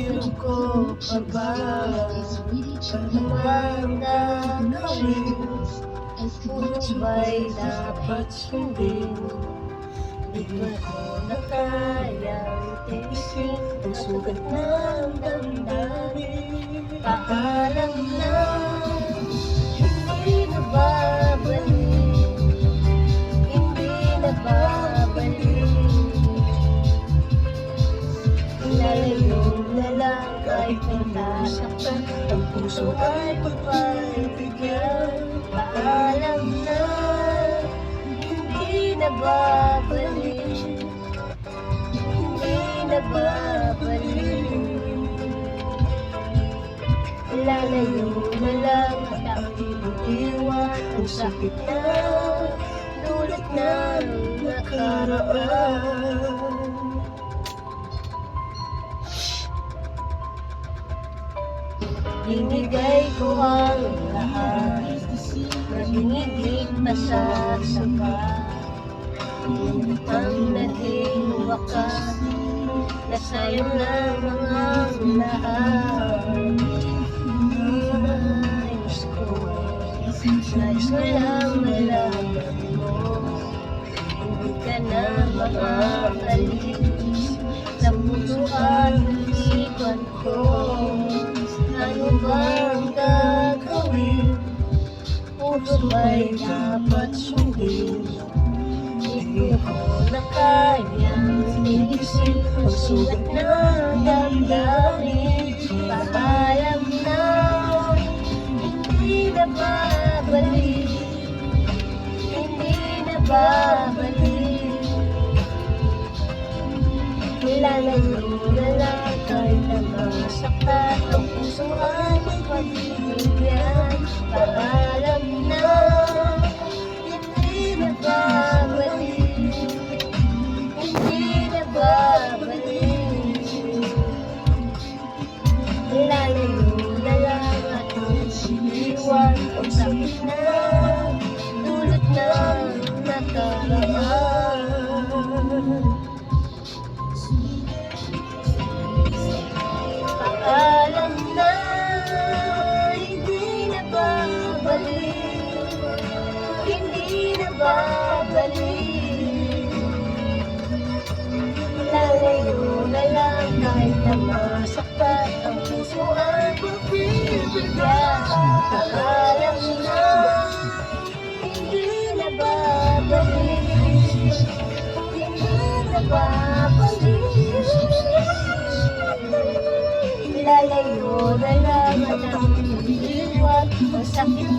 Sino ko pa ba? Ano bang gagawin? Puro ba'y dapat sundin? Di ba ko na kayang tiisin ang sugat ng damdamin? Paalam na, hindi na babalik, hindi na babalik. Lalayo na lang kahit nasaktan, ang puso ay papaibigyan. Paalam na, hindi na babalik, hindi na babalik. Lalayo na lang at aking iwan ang sakit na dulot ng nakaraan. Binigay ko ang lahat, nabinigay pa sa saka. Ang naging wakas, nasayang na mga lahat. Nais ko lang malaman mo, hindi ka na makakalis sa puso at isipan ko. Ano bang gagawin? Puro ba'y dapat sundin? Hindi ko na kayang tiisin ang sugat ng damdamin. Paalam na, hindi na babalik, hindi na babalik. Lalayo na lang kahit na masaktan, ang puso ay magpapibigyan. Paalam na, hindi na babalik, hindi na babalik. Lalayo na lang at iwan ang sakit na dulot ng nakaraan. Paalam na, hindi na babalik, hindi na babalik. Lalayo na lang kahit na masaktan, ang puso ay mapipigyan. Paalam na, hindi na babalik, hindi na babalik. Lalayo na lang at ang iwan ang sakit